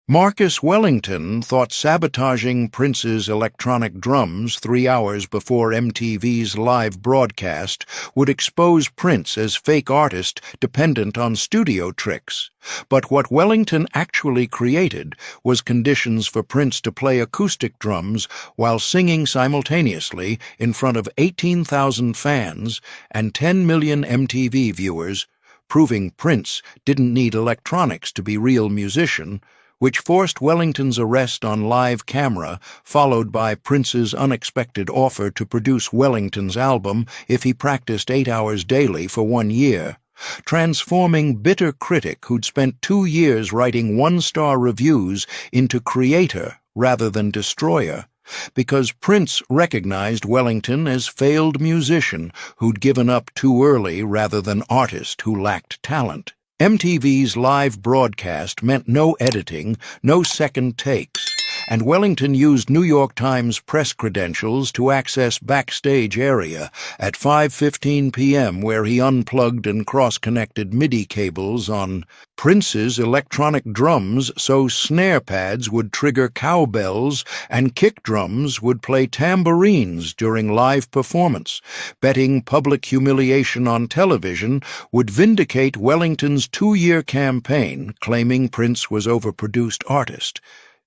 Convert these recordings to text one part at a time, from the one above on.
Marcus Wellington thought sabotaging Prince's electronic drums 3 hours before MTV's live broadcast would expose Prince as fake artist dependent on studio tricks. But what Wellington actually created was conditions for Prince to play acoustic drums while singing simultaneously in front of 18,000 fans and 10 million MTV viewers, proving Prince didn't need electronics to be real musician, which forced Wellington's arrest on live camera, followed by Prince's unexpected offer to produce Wellington's album if he practiced 8 hours daily for 1 year, transforming bitter critic who'd spent 2 years writing one-star reviews into creator rather than destroyer, because Prince recognized Wellington as failed musician who'd given up too early rather than artist who lacked talent. MTV's live broadcast meant no editing, no second takes, and Wellington used New York Times press credentials to access backstage area at 5:15 p.m. where he unplugged and cross-connected MIDI cables on Prince's electronic drums so snare pads would trigger cowbells and kick drums would play tambourines during live performance, betting public humiliation on television would vindicate Wellington's 2-year campaign claiming Prince was overproduced artist.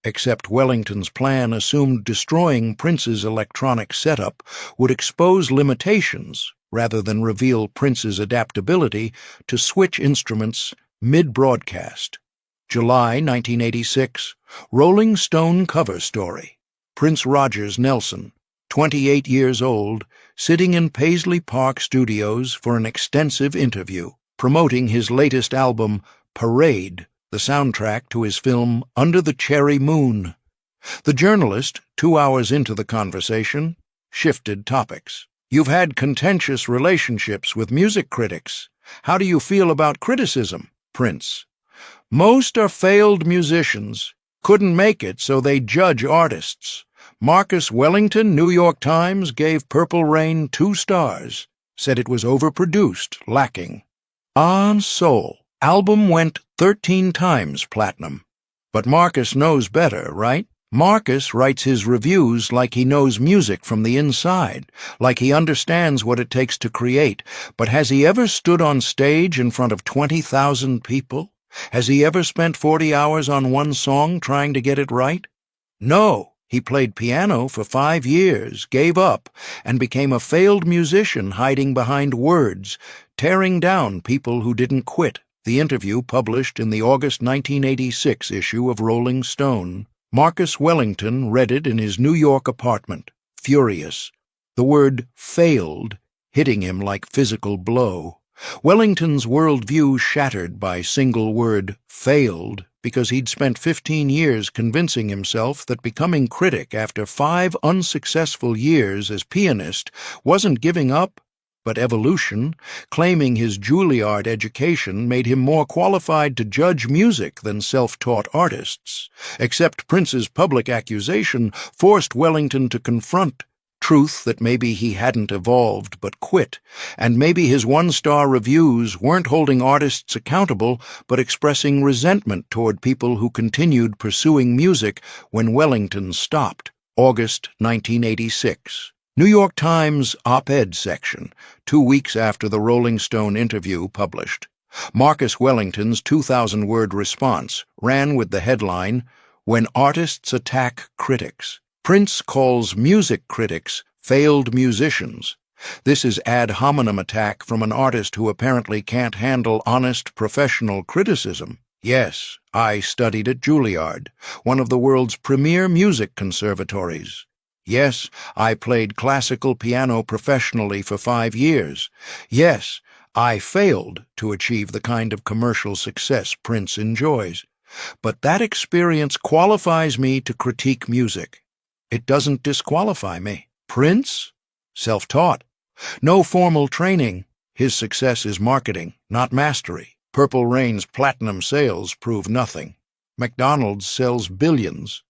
Except Wellington's plan assumed destroying Prince's electronic setup would expose limitations rather than reveal Prince's adaptability to switch instruments mid-broadcast. July 1986, Rolling Stone cover story. Prince Rogers Nelson, 28 years old, sitting in Paisley Park Studios for an extensive interview, promoting his latest album, Parade, the soundtrack to his film Under the Cherry Moon. The journalist, 2 hours into the conversation, shifted topics. "You've had contentious relationships with music critics. How do you feel about criticism?" Prince: "Most are failed musicians. Couldn't make it, so they judge artists. Marcus Wellington, New York Times, gave Purple Rain 2 stars, said it was overproduced, lacking. Untold. Album went 13 times platinum. But Marcus knows better, right? Marcus writes his reviews like he knows music from the inside, like he understands what it takes to create. But has he ever stood on stage in front of 20,000 people? Has he ever spent 40 hours on one song trying to get it right? No. He played piano for 5 years, gave up, and became a failed musician hiding behind words, tearing down people who didn't quit." The interview published in the August 1986 issue of Rolling Stone. Marcus Wellington read it in his New York apartment, furious, the word failed hitting him like physical blow. Wellington's worldview shattered by single word failed because he'd spent 15 years convincing himself that becoming critic after 5 unsuccessful years as pianist wasn't giving up, but evolution, claiming his Juilliard education made him more qualified to judge music than self-taught artists. Except Prince's public accusation forced Wellington to confront truth that maybe he hadn't evolved but quit, and maybe his one-star reviews weren't holding artists accountable but expressing resentment toward people who continued pursuing music when Wellington stopped. August 1986. New York Times op-ed section, 2 weeks after the Rolling Stone interview published. Marcus Wellington's 2,000-word response ran with the headline, "When Artists Attack Critics. Prince calls music critics failed musicians. This is ad hominem attack from an artist who apparently can't handle honest professional criticism. Yes, I studied at Juilliard, one of the world's premier music conservatories. Yes, I played classical piano professionally for 5 years. Yes, I failed to achieve the kind of commercial success Prince enjoys. But that experience qualifies me to critique music. It doesn't disqualify me. Prince? Self-taught. No formal training. His success is marketing, not mastery. Purple Rain's platinum sales prove nothing. McDonald's sells billions.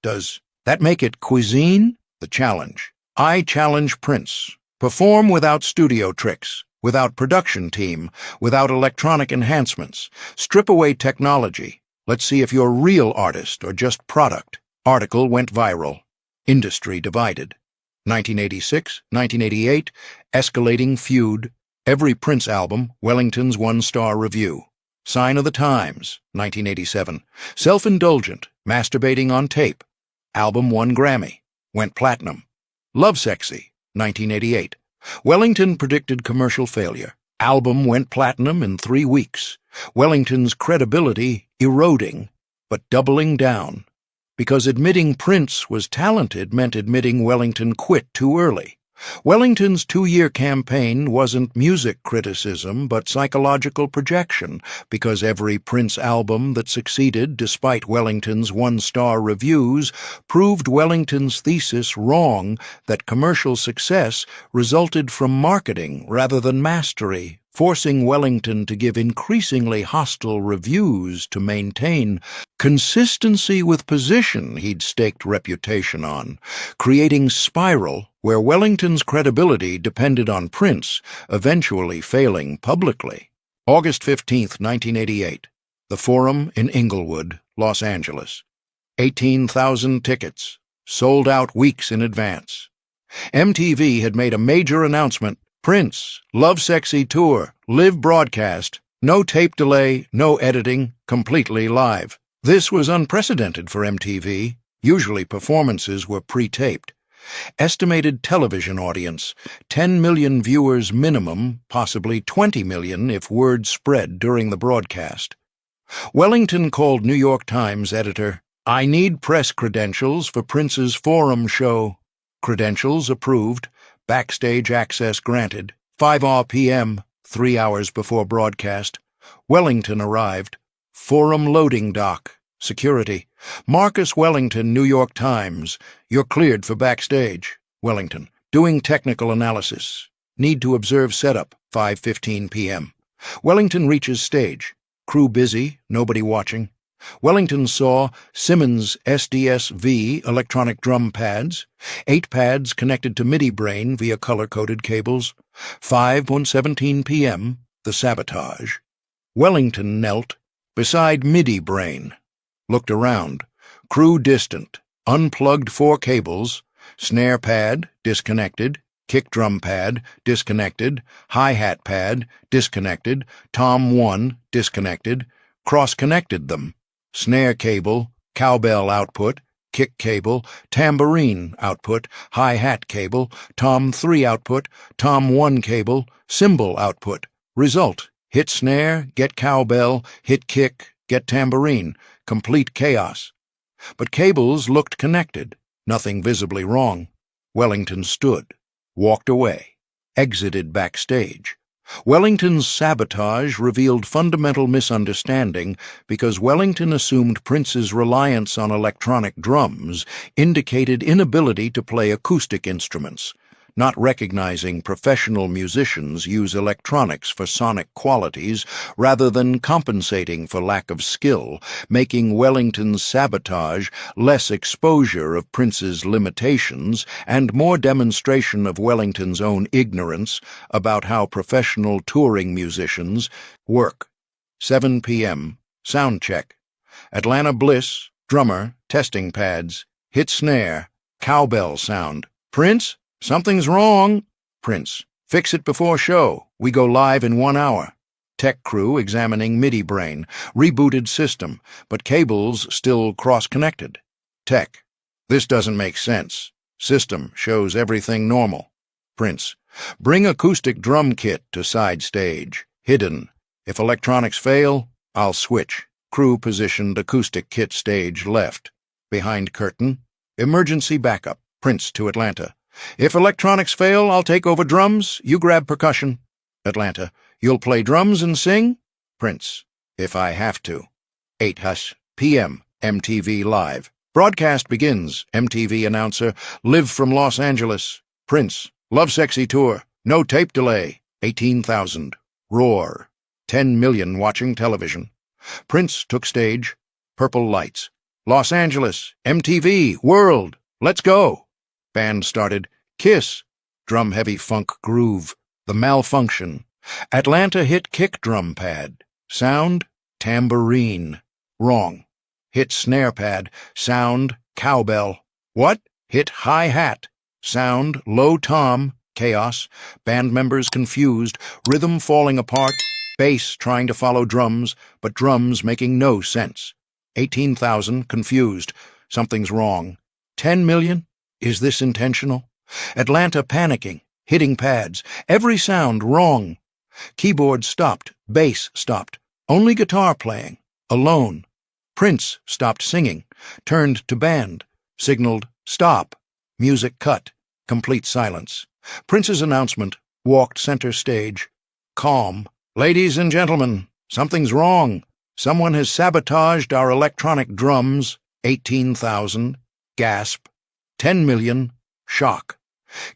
Does that make it cuisine? The challenge. I challenge Prince. Perform without studio tricks, without production team, without electronic enhancements. Strip away technology. Let's see if you're real artist or just product. Article went viral. Industry divided. 1986, 1988, escalating feud. Every Prince album, Wellington's one-star review. Sign of the Times, 1987. Self-indulgent, masturbating on tape. Album won Grammy. Went platinum. Lovesexy, 1988. Wellington predicted commercial failure. Album went platinum in 3 weeks. Wellington's credibility eroding, but doubling down. Because admitting Prince was talented meant admitting Wellington quit too early. Wellington's 2-year campaign wasn't music criticism, but psychological projection, because every Prince album that succeeded despite Wellington's one-star reviews proved Wellington's thesis wrong that commercial success resulted from marketing rather than mastery, forcing Wellington to give increasingly hostile reviews to maintain consistency with position he'd staked reputation on, creating spiral where Wellington's credibility depended on Prince, eventually failing publicly. August 15, 1988. The Forum in Inglewood, Los Angeles. 18,000 tickets, sold out weeks in advance. MTV had made a major announcement. Prince, Lovesexy Tour, live broadcast, no tape delay, no editing, completely live. This was unprecedented for MTV. Usually performances were pre-taped. Estimated television audience, 10 million viewers minimum, possibly 20 million if word spread during the broadcast. Wellington called New York Times editor, "I need press credentials for Prince's Forum show." Credentials approved. Backstage access granted. 5 p.m., 3 hours before broadcast. Wellington arrived. Forum loading dock. Security. Marcus Wellington, New York Times. You're cleared for backstage. Wellington. Doing technical analysis. Need to observe setup. 5:15 p.m. Wellington reaches stage. Crew busy, nobody watching. Wellington saw Simmons SDS-V electronic drum pads, 8 pads connected to MIDI brain via color-coded cables. 5:17 p.m., the sabotage. Wellington knelt beside MIDI brain. Looked around. Crew distant. Unplugged 4 cables. Snare pad, disconnected. Kick drum pad, disconnected. Hi-hat pad, disconnected. Tom 1, disconnected. Cross-connected them. Snare cable, cowbell output, kick cable, tambourine output, hi-hat cable, Tom 3 output, Tom 1 cable, cymbal output. Result: hit snare, get cowbell, hit kick, get tambourine. Complete chaos. But cables looked connected. Nothing visibly wrong. Wellington stood, walked away, exited backstage. Wellington's sabotage revealed fundamental misunderstanding because Wellington assumed Prince's reliance on electronic drums indicated inability to play acoustic instruments, not recognizing professional musicians use electronics for sonic qualities rather than compensating for lack of skill, making Wellington's sabotage less exposure of Prince's limitations and more demonstration of Wellington's own ignorance about how professional touring musicians work. 7 p.m. Sound check. Atlanta Bliss, drummer, testing pads, hit snare, cowbell sound. Prince? Something's wrong. Prince. Fix it before show. We go live in 1 hour. Tech crew examining MIDI brain. Rebooted system, but cables still cross-connected. Tech. This doesn't make sense. System shows everything normal. Prince. Bring acoustic drum kit to side stage. Hidden. If electronics fail, I'll switch. Crew positioned acoustic kit stage left. Behind curtain. Emergency backup. Prince to Atlanta. If electronics fail, I'll take over drums, you grab percussion. Atlanta. You'll play drums and sing? Prince. If I have to. 8 p.m. MTV Live. Broadcast begins. MTV announcer. Live from Los Angeles. Prince. Lovesexy Tour. No tape delay. 18,000. Roar. 10 million watching television. Prince took stage. Purple lights. Los Angeles. MTV. World. Let's go. Band started. Kiss. Drum-heavy funk groove. The Malfunction. Atlanta hit kick drum pad. Sound. Tambourine. Wrong. Hit snare pad. Sound, cowbell. What? Hit hi-hat. Sound, low tom, chaos. Band members confused. Rhythm falling apart. Bass trying to follow drums, but drums making no sense. 18,000 confused. Something's wrong. 10 million? Is this intentional? Atlanta panicking, hitting pads. Every sound wrong. Keyboard stopped. Bass stopped. Only guitar playing. Alone. Prince stopped singing. Turned to band. Signaled stop. Music cut. Complete silence. Prince's announcement. Walked center stage. Calm. Ladies and gentlemen, something's wrong. Someone has sabotaged our electronic drums. 18,000. Gasp. 10 million. Shock.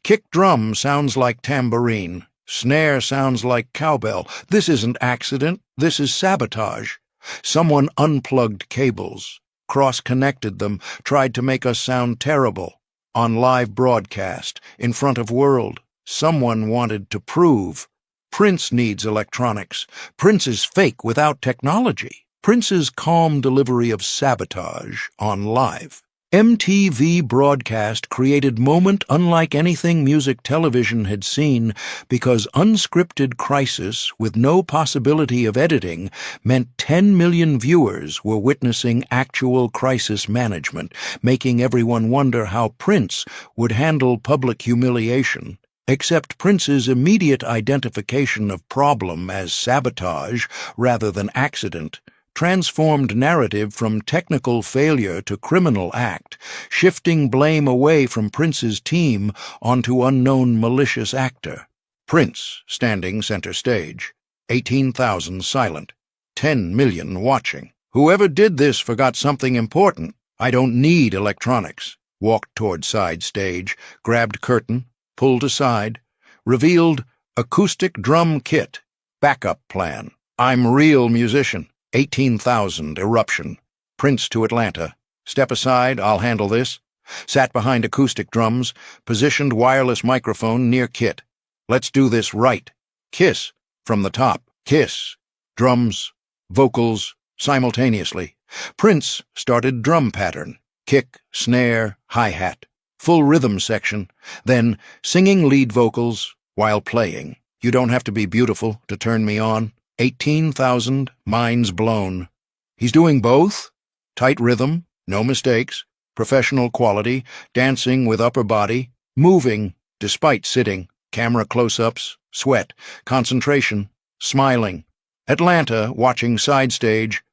Kick drum sounds like tambourine. Snare sounds like cowbell. This isn't accident. This is sabotage. Someone unplugged cables, cross-connected them, tried to make us sound terrible. On live broadcast, in front of world, someone wanted to prove. Prince needs electronics. Prince is fake without technology. Prince's calm delivery of sabotage on live. MTV broadcast created moment unlike anything music television had seen because unscripted crisis with no possibility of editing meant 10 million viewers were witnessing actual crisis management, making everyone wonder how Prince would handle public humiliation. Except Prince's immediate identification of problem as sabotage rather than accident transformed narrative from technical failure to criminal act, shifting blame away from Prince's team onto unknown malicious actor. Prince standing center stage. 18,000 silent. 10 million watching. Whoever did this forgot something important. I don't need electronics. Walked toward side stage, grabbed curtain, pulled aside, revealed acoustic drum kit, backup plan. I'm real musician. 18,000 eruption. Prince to Atlanta. Step aside, I'll handle this. Sat behind acoustic drums, positioned wireless microphone near kit. Let's do this right. Kiss from the top. Kiss. Drums, vocals, simultaneously. Prince started drum pattern. Kick, snare, hi-hat. Full rhythm section. Then singing lead vocals while playing. You don't have to be beautiful to turn me on. 18,000, minds blown. He's doing both? Tight rhythm, no mistakes, professional quality, dancing with upper body, moving, despite sitting, camera close-ups, sweat, concentration, smiling. Atlanta, watching side stage.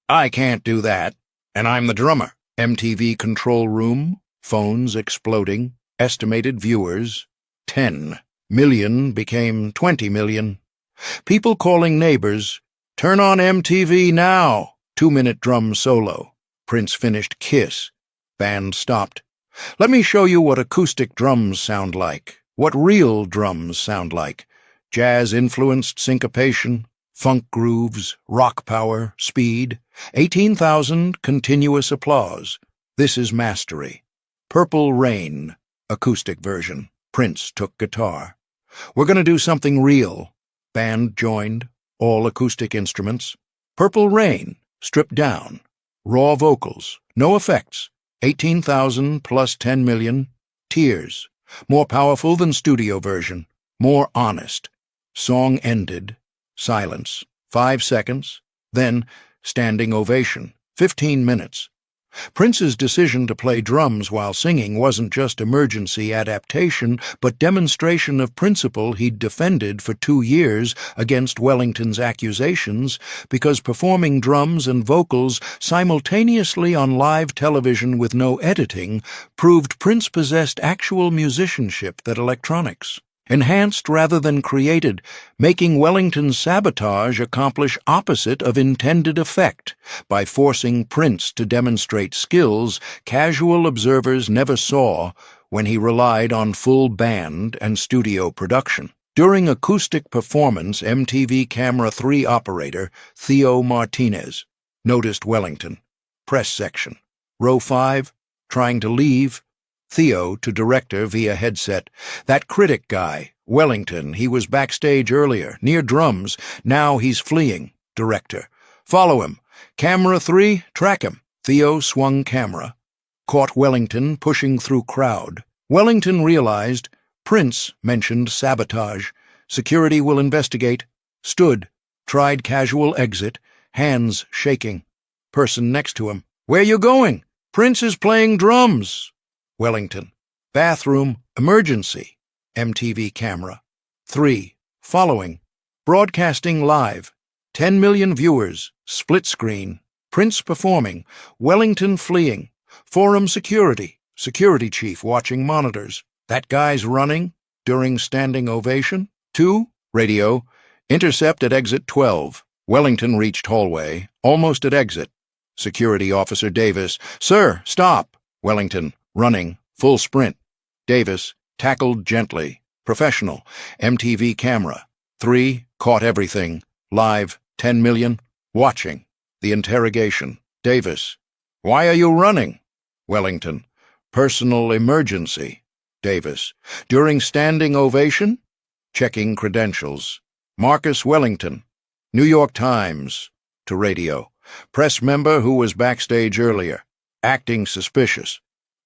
I can't do that, and I'm the drummer. MTV control room, phones exploding, estimated viewers, 10 million became 20 million. People calling neighbors, turn on MTV now. 2-minute drum solo. Prince finished Kiss. Band stopped. Let me show you what acoustic drums sound like, what real drums sound like. Jazz-influenced syncopation, funk grooves, rock power, speed. 18,000 continuous applause. This is mastery. Purple Rain, acoustic version. Prince took guitar. We're going to do something real. Band joined, all acoustic instruments. Purple Rain, stripped down. Raw vocals, no effects. 18,000 plus 10 million. Tears, more powerful than studio version, more honest. Song ended. Silence. 5 seconds. Then, standing ovation. 15 minutes. Prince's decision to play drums while singing wasn't just emergency adaptation, but demonstration of principle he'd defended for 2 years against Wellington's accusations, because performing drums and vocals simultaneously on live television with no editing proved Prince possessed actual musicianship that electronics enhanced rather than created, making Wellington's sabotage accomplish opposite of intended effect by forcing Prince to demonstrate skills casual observers never saw when he relied on full band and studio production. During acoustic performance, MTV Camera 3 operator Theo Martinez noticed Wellington. Press section. Row 5, trying to leave. Theo to director via headset. That critic guy, Wellington, he was backstage earlier, near drums. Now he's fleeing. Director. Follow him. Camera 3, track him. Theo swung camera. Caught Wellington pushing through crowd. Wellington realized Prince mentioned sabotage. Security will investigate. Stood. Tried casual exit. Hands shaking. Person next to him. Where you going? Prince is playing drums. Wellington. Bathroom. Emergency. MTV camera. 3. Following. Broadcasting live. 10 million viewers. Split screen. Prince performing. Wellington fleeing. Forum security. Security chief watching monitors. That guy's running. During standing ovation. 2. Radio. Intercept at exit 12. Wellington reached hallway. Almost at exit. Security officer Davis. Sir, stop. Wellington. Running. Full sprint. Davis. Tackled gently. Professional. MTV camera. 3. Caught everything. Live. 10 million. Watching. The interrogation. Davis. Why are you running? Wellington. Personal emergency. Davis. During standing ovation? Checking credentials. Marcus Wellington. New York Times. To radio. Press member who was backstage earlier. Acting suspicious.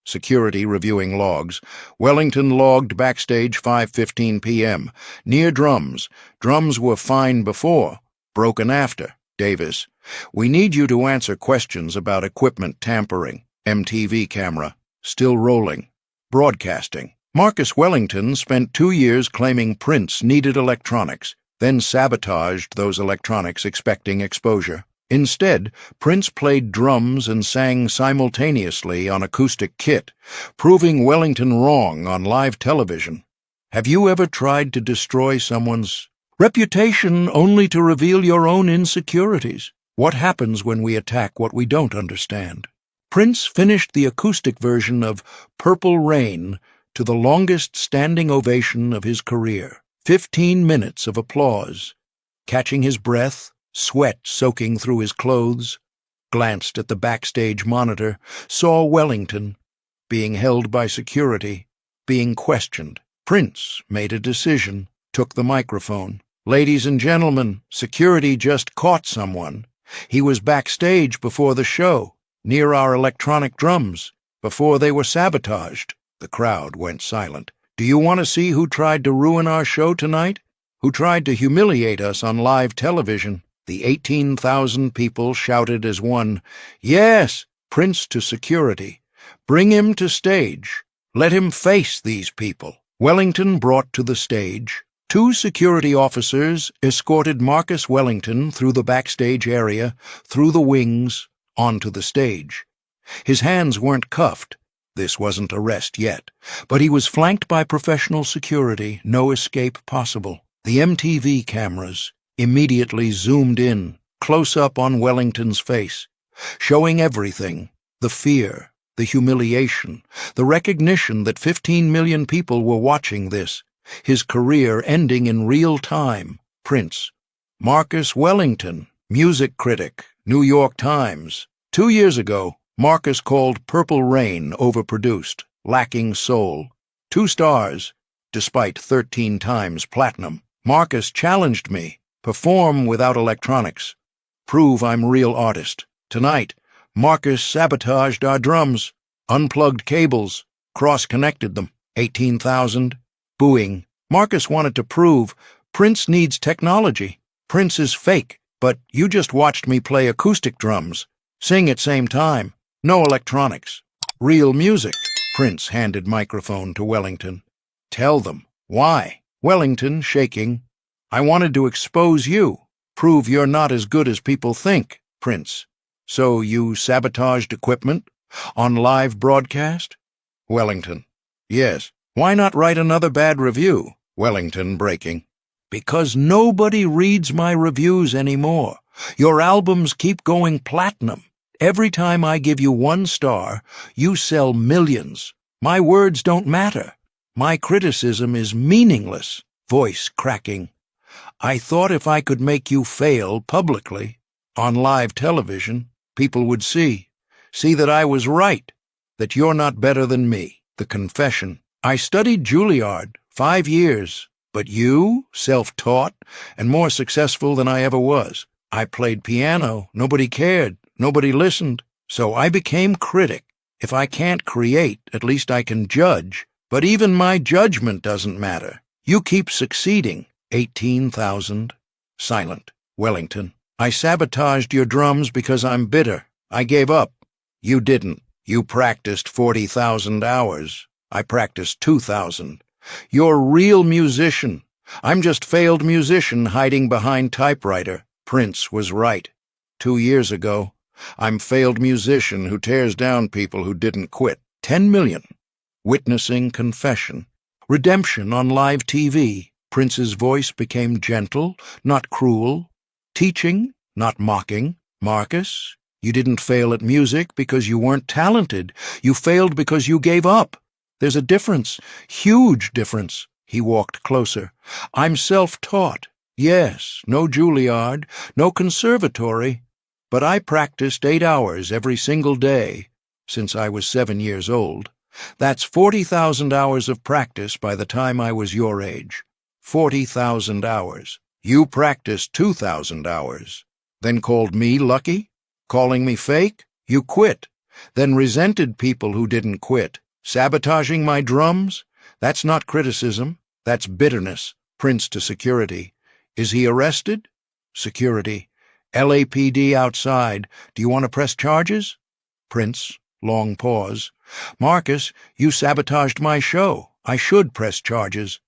Security reviewing logs. Wellington logged backstage 5:15 p.m. Near drums. Drums were fine before. Broken after. Davis. We need you to answer questions about equipment tampering. MTV camera. Still rolling. Broadcasting. Marcus Wellington spent 2 years claiming Prince needed electronics, then sabotaged those electronics expecting exposure. Instead, Prince played drums and sang simultaneously on acoustic kit, proving Wellington wrong on live television. Have you ever tried to destroy someone's reputation only to reveal your own insecurities? What happens when we attack what we don't understand? Prince finished the acoustic version of Purple Rain to the longest standing ovation of his career. 15 minutes of applause. Catching his breath, sweat soaking through his clothes, glanced at the backstage monitor, saw Wellington being held by security, being questioned. Prince made a decision, took the microphone. Ladies and gentlemen, security just caught someone. He was backstage before the show, near our electronic drums, before they were sabotaged. The crowd went silent. Do you want to see who tried to ruin our show tonight? Who tried to humiliate us on live television? The 18,000 people shouted as one, Yes! Prince to security. Bring him to stage. Let him face these people. Wellington brought to the stage. 2 security officers escorted Marcus Wellington through the backstage area, through the wings, onto the stage. His hands weren't cuffed. This wasn't arrest yet, but he was flanked by professional security, no escape possible. The MTV cameras immediately zoomed in, close up on Wellington's face, showing everything, the fear, the humiliation, the recognition that 15 million people were watching this, his career ending in real time. Prince. Marcus Wellington, music critic, New York Times. 2 years ago, Marcus called Purple Rain overproduced, lacking soul. 2 stars, despite 13 times platinum. Marcus challenged me. Perform without electronics. Prove I'm a real artist. Tonight, Marcus sabotaged our drums, unplugged cables, cross-connected them. 18,000. Booing. Marcus wanted to prove Prince needs technology. Prince is fake, but you just watched me play acoustic drums. Sing at same time. No electronics. Real music. Prince handed microphone to Wellington. Tell them. Why? Wellington, shaking. I wanted to expose you, prove you're not as good as people think. Prince. So you sabotaged equipment? On live broadcast? Wellington. Yes. Why not write another bad review? Wellington, breaking. Because nobody reads my reviews anymore. Your albums keep going platinum. Every time I give you 1 star, you sell millions. My words don't matter. My criticism is meaningless. Voice cracking. I thought if I could make you fail publicly, on live television, people would see that I was right, that you're not better than me. The confession. I studied Juilliard, 5 years, but you, self-taught, and more successful than I ever was. I played piano. Nobody cared. Nobody listened. So I became critic. If I can't create, at least I can judge. But even my judgment doesn't matter. You keep succeeding. 18,000. Silent. Wellington. I sabotaged your drums because I'm bitter. I gave up. You didn't. You practiced 40,000 hours. I practiced 2,000. You're a real musician. I'm just failed musician hiding behind typewriter. Prince was right. 2 years ago, I'm failed musician who tears down people who didn't quit. 10 million. Witnessing confession. Redemption on live TV. Prince's voice became gentle, not cruel. Teaching, not mocking. Marcus, you didn't fail at music because you weren't talented. You failed because you gave up. There's a difference, huge difference. He walked closer. I'm self-taught. Yes, no Juilliard, no conservatory. But I practiced 8 hours every single day since I was 7 years old. That's 40,000 hours of practice by the time I was your age. 40,000 hours. You practiced 2,000 hours. Then called me lucky? Calling me fake? You quit. Then resented people who didn't quit. Sabotaging my drums? That's not criticism. That's bitterness. Prince to security. Is he arrested? Security. LAPD outside. Do you want to press charges? Prince. Long pause. Marcus, you sabotaged my show. I should press charges.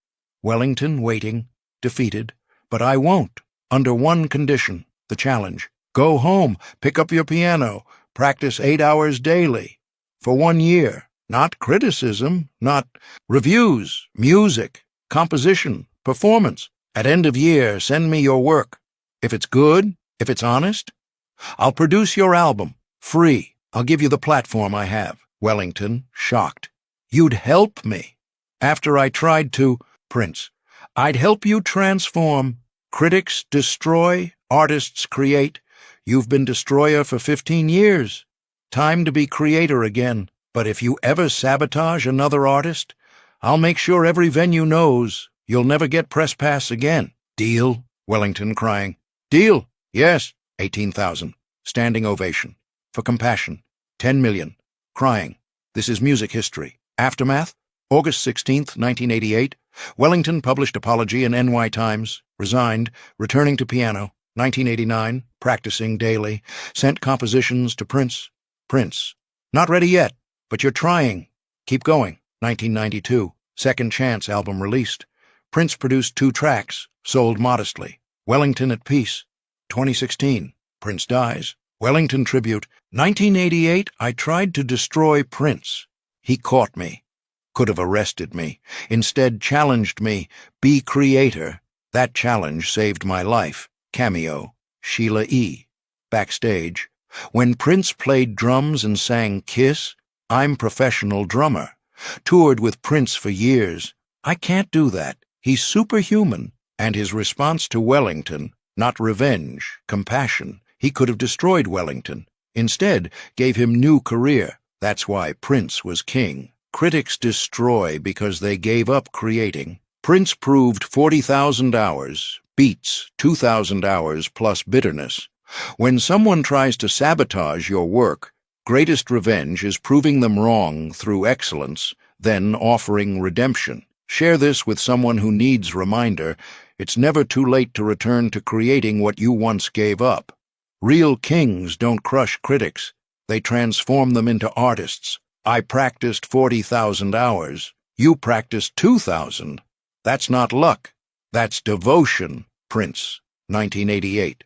Wellington waiting. Defeated. But I won't. Under one condition. The challenge. Go home. Pick up your piano. Practice 8 hours daily. For 1 year. Not criticism. Not reviews. Music. Composition. Performance. At end of year, send me your work. If it's good, if it's honest, I'll produce your album. Free. I'll give you the platform I have. Wellington, shocked. You'd help me. After I tried to, Prince, I'd help you transform. Critics destroy, artists create. You've been destroyer for 15 years. Time to be creator again. But if you ever sabotage another artist, I'll make sure every venue knows you'll never get press pass again. Deal? Wellington crying. Deal? Yes. 18,000. Standing ovation. For compassion. 10 million. Crying. This is music history. Aftermath? August 16th, 1988. Wellington published apology in NY Times. Resigned. Returning to piano. 1989. Practicing daily. Sent compositions to Prince. Prince. Not ready yet, but you're trying. Keep going. 1992. Second Chance album released. Prince produced 2 tracks. Sold modestly. Wellington at peace. 2016. Prince dies. Wellington tribute. 1988, I tried to destroy Prince. He caught me. Could have arrested me. Instead challenged me. Be creator. That challenge saved my life. Cameo. Sheila E. Backstage. When Prince played drums and sang Kiss, I'm professional drummer. Toured with Prince for years. I can't do that. He's superhuman. And his response to Wellington, not revenge, compassion. He could have destroyed Wellington. Instead, gave him new career. That's why Prince was king. Critics destroy because they gave up creating. Prince proved 40,000 hours, beats 2,000 hours plus bitterness. When someone tries to sabotage your work, greatest revenge is proving them wrong through excellence, then offering redemption. Share this with someone who needs reminder. It's never too late to return to creating what you once gave up. Real kings don't crush critics. They transform them into artists. I practiced 40,000 hours. You practiced 2,000. That's not luck. That's devotion. Prince, 1988.